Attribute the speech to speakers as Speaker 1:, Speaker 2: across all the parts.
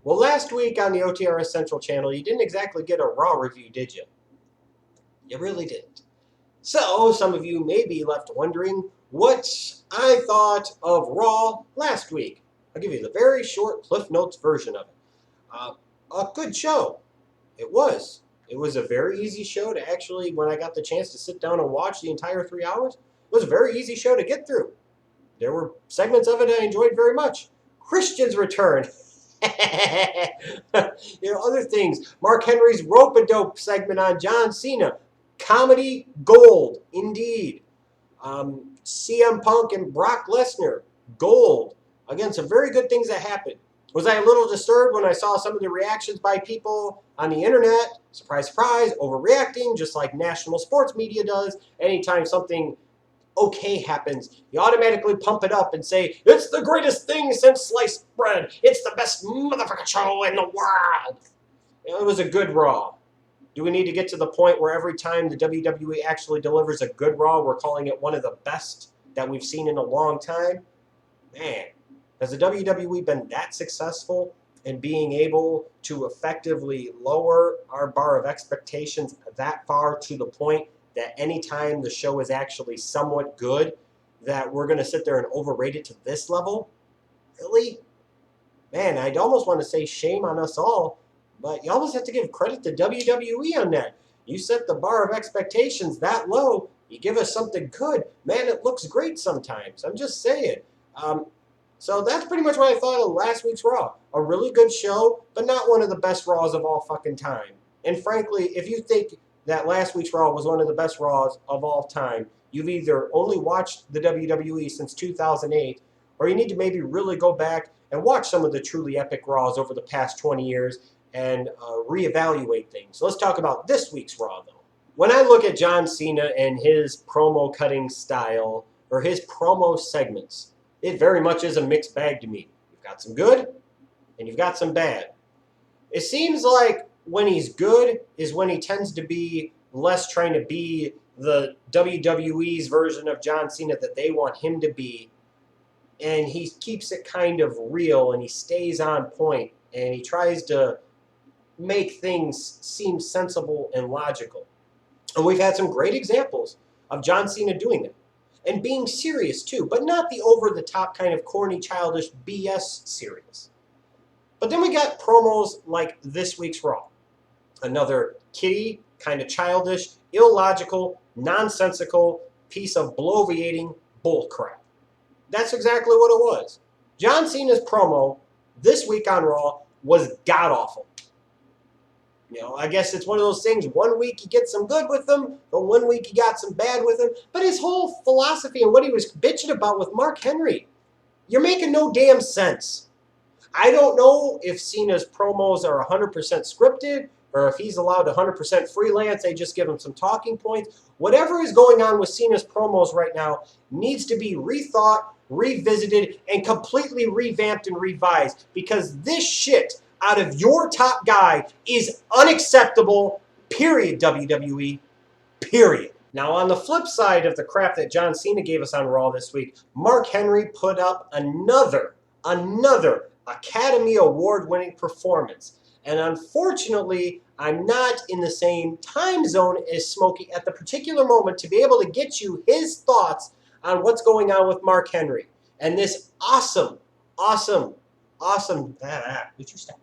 Speaker 1: Well, last week on the OTRS Central channel, you didn't exactly get a Raw review, did you? You really didn't. So, some of you may be left wondering what I thought of Raw last week. I'll give you the very short Cliff Notes version of it. A good show. It was. It was a very easy show to actually, when I got the chance to sit down and watch the entire 3 hours, it was a very easy show to get through. There were segments of it I enjoyed very much. Christian's return. Other things. Mark Henry's rope-a-dope segment on John Cena. Comedy gold, indeed. CM Punk and Brock Lesnar, gold. Again, some very good things that happened. Was I a little disturbed when I saw some of the reactions by people on the internet? Surprise, surprise, overreacting, just like national sports media does. Anytime something okay happens, you automatically pump it up and say, it's the greatest thing since sliced bread. It's the best motherfucking show in the world. It was a good Raw. Do we need to get to the point where every time the WWE actually delivers a good Raw, we're calling it one of the best that we've seen in a long time? Man, has the WWE been that successful in being able to effectively lower our bar of expectations that far to the point that anytime the show is actually somewhat good, that we're going to sit there and overrate it to this level? Really? Man, I'd almost want to say shame on us all, but you almost have to give credit to WWE on that. You set the bar of expectations that low, you give us something good. Man, it looks great sometimes. I'm just saying. So that's pretty much what I thought of last week's Raw. A really good show, but not one of the best Raws of all fucking time. And frankly, if you think that last week's Raw was one of the best Raws of all time, you've either only watched the WWE since 2008, or you need to maybe really go back and watch some of the truly epic Raws over the past 20 years and reevaluate things. So let's talk about this week's Raw, though. When I look at John Cena and his promo cutting style, or his promo segments, it very much is a mixed bag to me. You've got some good, and you've got some bad. It seems like when he's good is when he tends to be less trying to be the WWE's version of John Cena that they want him to be, and he keeps it kind of real, and he stays on point, and he tries to make things seem sensible and logical. And we've had some great examples of John Cena doing that. And being serious too, but not the over-the-top kind of corny, childish BS serious. But then we got promos like this week's Raw. Another kiddie, kind of childish, illogical, nonsensical piece of bloviating bullcrap. That's exactly what it was. John Cena's promo this week on Raw was god-awful. I guess it's one of those things. 1 week you get some good with him, but 1 week you got some bad with him. But his whole philosophy and what he was bitching about with Mark Henry, you're making no damn sense. I don't know if Cena's promos are 100% scripted or if he's allowed 100% freelance. They just give him some talking points. Whatever is going on with Cena's promos right now needs to be rethought, revisited, and completely revamped and revised, because this shit out of your top guy is unacceptable, period, WWE, period. Now, on the flip side of the crap that John Cena gave us on Raw this week, Mark Henry put up another Academy Award-winning performance. And unfortunately, I'm not in the same time zone as Smokey at the particular moment to be able to get you his thoughts on what's going on with Mark Henry. And this awesome, would you stop?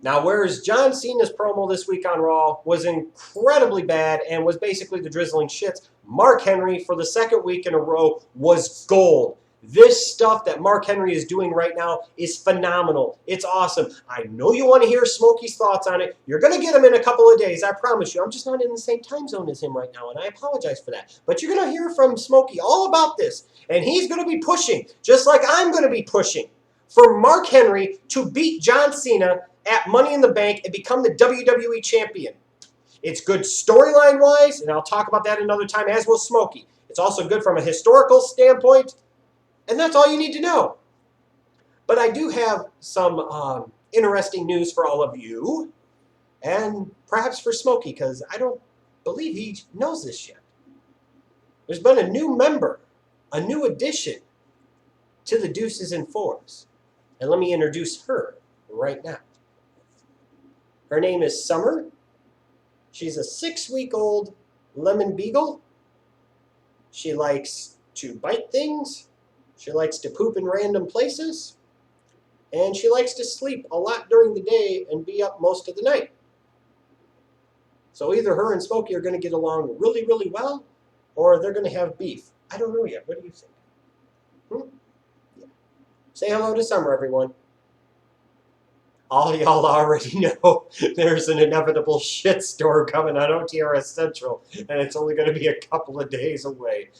Speaker 1: Now, whereas John Cena's promo this week on Raw was incredibly bad and was basically the drizzling shits, Mark Henry, for the second week in a row, was gold. This stuff that Mark Henry is doing right now is phenomenal. It's awesome. I know you want to hear Smokey's thoughts on it. You're going to get them in a couple of days, I promise you. I'm just not in the same time zone as him right now, and I apologize for that. But you're going to hear from Smokey all about this, and he's going to be pushing, just like I'm going to be pushing, for Mark Henry to beat John Cena at Money in the Bank and become the WWE champion. It's good storyline-wise, and I'll talk about that another time, as will Smokey. It's also good from a historical standpoint, and that's all you need to know. But I do have some interesting news for all of you, and perhaps for Smokey, because I don't believe he knows this yet. There's been a new member, a new addition to the deuces and fours. And let me introduce her right now. Her name is Summer. She's a 6-week-old lemon beagle. She likes to bite things. She likes to poop in random places. And she likes to sleep a lot during the day and be up most of the night. So either her and Smokey are going to get along really, really well, or they're going to have beef. I don't know yet. What do you think? Yeah. Say hello to Summer, everyone. All y'all already know there's an inevitable shitstorm coming on OTRS Central, and it's only going to be a couple of days away.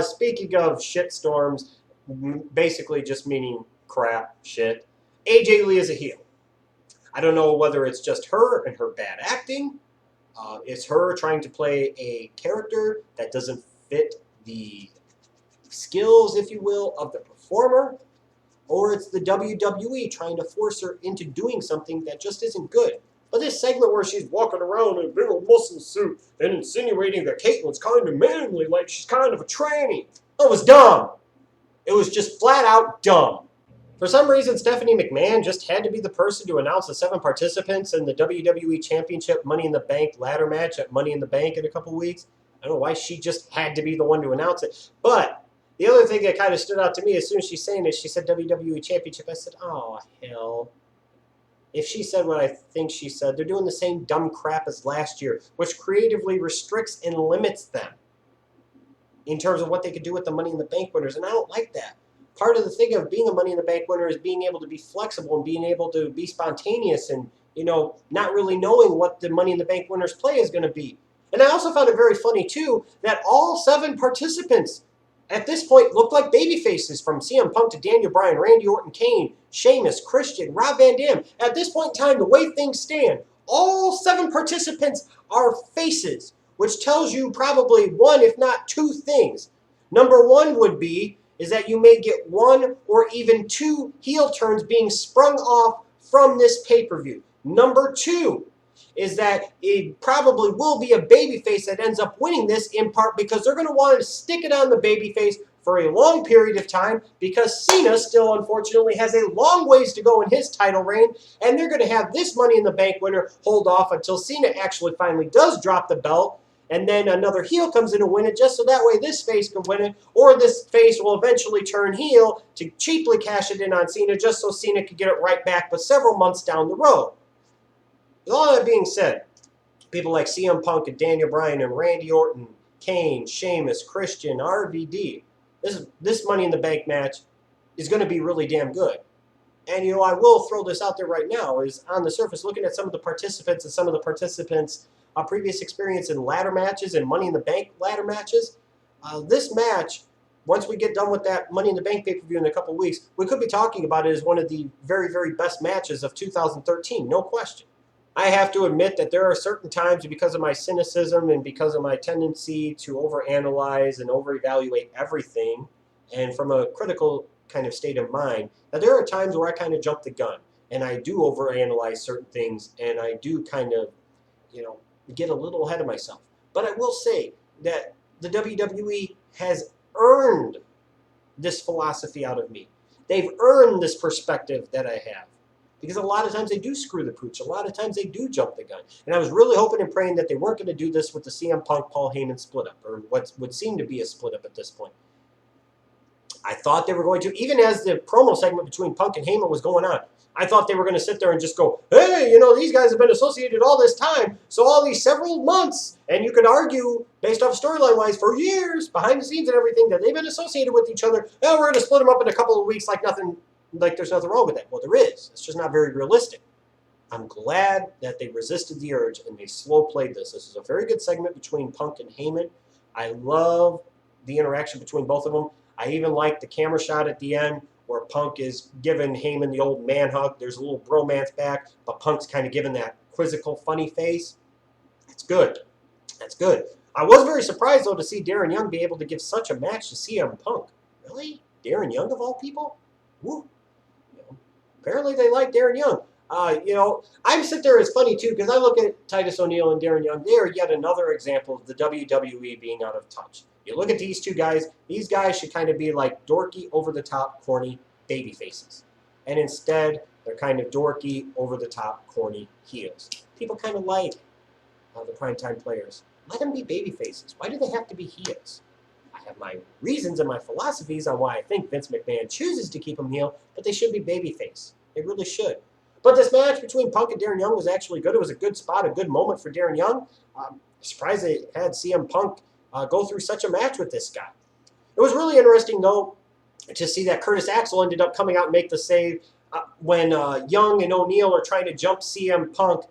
Speaker 1: Speaking of shitstorms, basically just meaning crap, shit, AJ Lee is a heel. I don't know whether it's just her and her bad acting. It's her trying to play a character that doesn't fit the skills, if you will, of the performer. Or it's the WWE trying to force her into doing something that just isn't good. But this segment where she's walking around in a big old muscle suit and insinuating that Caitlin's kind of manly, like she's kind of a tranny, that was dumb. It was just flat out dumb. For some reason, Stephanie McMahon just had to be the person to announce the 7 participants in the WWE Championship Money in the Bank ladder match at Money in the Bank in a couple weeks. I don't know why she just had to be the one to announce it. But the other thing that kind of stood out to me as soon as she's saying it, she said WWE Championship. I said, oh, hell. If she said what I think she said, they're doing the same dumb crap as last year, which creatively restricts and limits them in terms of what they could do with the Money in the Bank winners. And I don't like that. Part of the thing of being a Money in the Bank winner is being able to be flexible and being able to be spontaneous and, you know, not really knowing what the Money in the Bank winner's play is going to be. And I also found it very funny, too, that all 7 participants at this point looked like baby faces, from CM Punk to Daniel Bryan, Randy Orton, Kane, Sheamus, Christian, Rob Van Dam. At this point in time, the way things stand, all 7 participants are faces, which tells you probably 1, if not 2 things. Number 1 would be is that you may get 1 or even 2 heel turns being sprung off from this pay-per-view. Number 2 is that it probably will be a babyface that ends up winning this, in part because they're going to want to stick it on the babyface for a long period of time, because Cena still, unfortunately, has a long ways to go in his title reign, and they're going to have this Money in the Bank winner hold off until Cena actually finally does drop the belt, and then another heel comes in to win it, just so that way this face can win it, or this face will eventually turn heel to cheaply cash it in on Cena, just so Cena could get it right back, but several months down the road. With all that being said, people like CM Punk and Daniel Bryan and Randy Orton, Kane, Sheamus, Christian, RVD, this Money in the Bank match is going to be really damn good. And, you know, I will throw this out there right now, is on the surface, looking at some of the participants and some of the participants' previous experience in ladder matches and Money in the Bank ladder matches, this match, once we get done with that Money in the Bank pay-per-view in a couple weeks, we could be talking about it as one of the very, very best matches of 2013, no question. I have to admit that there are certain times, because of my cynicism and because of my tendency to overanalyze and overevaluate everything, and from a critical kind of state of mind, that there are times where I kind of jump the gun, and I do overanalyze certain things, and I do kind of, you know, get a little ahead of myself. But I will say that the WWE has earned this philosophy out of me. They've earned this perspective that I have. Because a lot of times they do screw the pooch. A lot of times they do jump the gun. And I was really hoping and praying that they weren't going to do this with the CM Punk Paul Heyman split up, or what would seem to be a split up at this point. I thought they were going to, even as the promo segment between Punk and Heyman was going on, I thought they were going to sit there and just go, hey, you know, these guys have been associated all this time, so all these several months, and you could argue, based off storyline-wise, for years, behind the scenes and everything, that they've been associated with each other. Oh, we're going to split them up in a couple of weeks like nothing. Like there's nothing wrong with that. Well, there is. It's just not very realistic. I'm glad that they resisted the urge and they slow played this. This is a very good segment between Punk and Heyman. I love the interaction between both of them. I even like the camera shot at the end where Punk is giving Heyman the old man hug. There's a little bromance back, but Punk's kind of giving that quizzical, funny face. It's good. That's good. I was very surprised, though, to see Darren Young be able to give such a match to CM Punk. Really? Darren Young, of all people? Woo. Apparently they like Darren Young. You know, I sit there, it's funny too, because I look at Titus O'Neil and Darren Young. They are yet another example of the WWE being out of touch. You look at these two guys, these guys should kind of be like dorky, over-the-top, corny baby faces. And instead, they're kind of dorky, over-the-top, corny heels. People kind of like the primetime players. Let them be baby faces. Why do they have to be heels? I have my reasons and my philosophies on why I think Vince McMahon chooses to keep them heel, but they should be babyface. They really should. But this match between Punk and Darren Young was actually good. It was a good spot, a good moment for Darren Young. Surprised they had CM Punk go through such a match with this guy. It was really interesting, though, to see that Curtis Axel ended up coming out and make the save when Young and O'Neal are trying to jump CM Punk,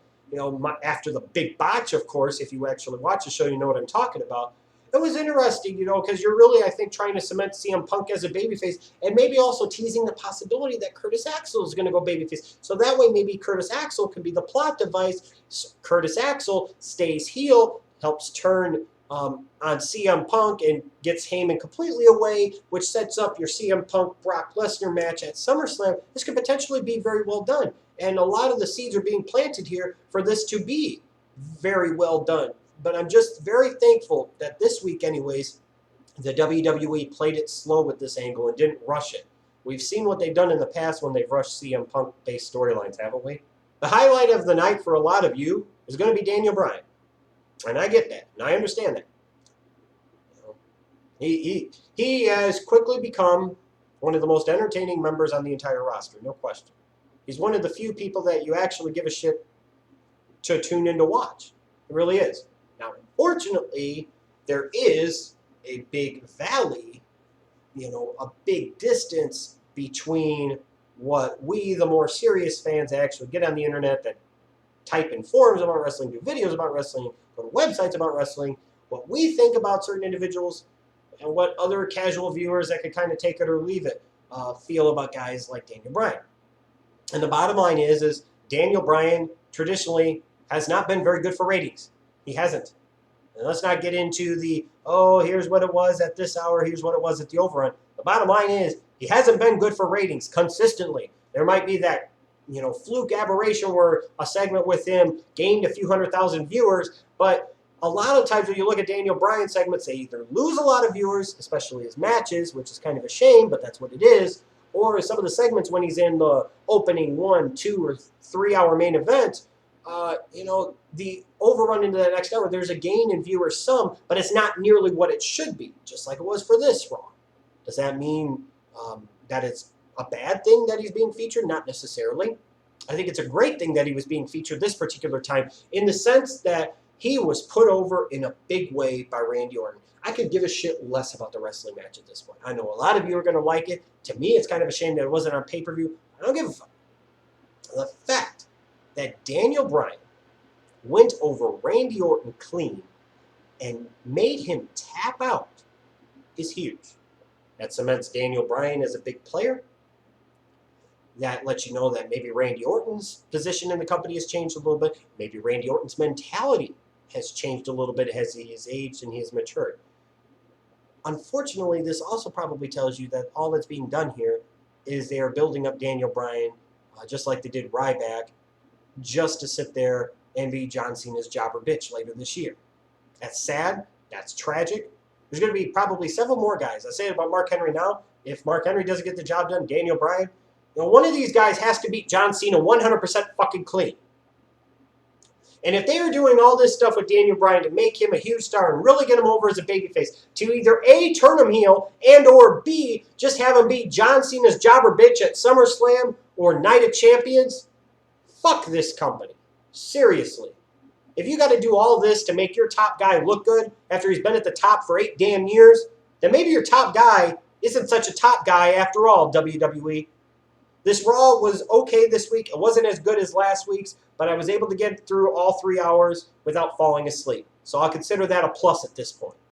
Speaker 1: after the big botch, of course. If you actually watch the show, you know what I'm talking about. It was interesting, because you're really, I think, trying to cement CM Punk as a babyface and maybe also teasing the possibility that Curtis Axel is going to go babyface. So that way maybe Curtis Axel can be the plot device. Curtis Axel stays heel, helps turn on CM Punk and gets Heyman completely away, which sets up your CM Punk-Brock Lesnar match at SummerSlam. This could potentially be very well done. And a lot of the seeds are being planted here for this to be very well done. But I'm just very thankful that this week, anyways, the WWE played it slow with this angle and didn't rush it. We've seen what they've done in the past when they've rushed CM Punk-based storylines, haven't we? The highlight of the night for a lot of you is going to be Daniel Bryan. And I get that, and I understand that. He has quickly become one of the most entertaining members on the entire roster, no question. He's one of the few people that you actually give a shit to tune in to watch. It really is. Now, unfortunately, there is a big valley, a big distance between what we, the more serious fans, actually get on the internet that type in forums about wrestling, do videos about wrestling, go to websites about wrestling, what we think about certain individuals, and what other casual viewers that could kind of take it or leave it feel about guys like Daniel Bryan. And the bottom line is Daniel Bryan traditionally has not been very good for ratings. He hasn't. And let's not get into the, here's what it was at this hour, here's what it was at the overrun. The bottom line is he hasn't been good for ratings consistently. There might be that, fluke aberration where a segment with him gained a few 100,000 viewers, but a lot of times when you look at Daniel Bryan segments, they either lose a lot of viewers, especially his matches, which is kind of a shame, but that's what it is, or some of the segments when he's in the opening 1, 2, or 3 hour main event, the overrun into the next hour, there's a gain in viewers some, but it's not nearly what it should be, just like it was for this Raw. Does that mean that it's a bad thing that he's being featured? Not necessarily. I think it's a great thing that he was being featured this particular time in the sense that he was put over in a big way by Randy Orton. I could give a shit less about the wrestling match at this point. I know a lot of you are going to like it. To me, it's kind of a shame that it wasn't on pay-per-view. I don't give a fuck. The fact that Daniel Bryan went over Randy Orton clean and made him tap out is huge. That cements Daniel Bryan as a big player. That lets you know that maybe Randy Orton's position in the company has changed a little bit. Maybe Randy Orton's mentality has changed a little bit as he has aged and he has matured. Unfortunately, this also probably tells you that all that's being done here is they are building up Daniel Bryan, just like they did Ryback, just to sit there and be John Cena's jobber bitch later this year. That's sad. That's tragic. There's going to be probably several more guys. I say it about Mark Henry now. If Mark Henry doesn't get the job done, Daniel Bryan, one of these guys has to beat John Cena 100% fucking clean. And if they are doing all this stuff with Daniel Bryan to make him a huge star and really get him over as a babyface, to either A, turn him heel, and or B, just have him beat John Cena's jobber bitch at SummerSlam or Night of Champions, fuck this company. Seriously. If you got to do all this to make your top guy look good after he's been at the top for 8 damn years, then maybe your top guy isn't such a top guy after all, WWE. This Raw was okay this week. It wasn't as good as last week's, but I was able to get through all 3 hours without falling asleep. So I'll consider that a plus at this point.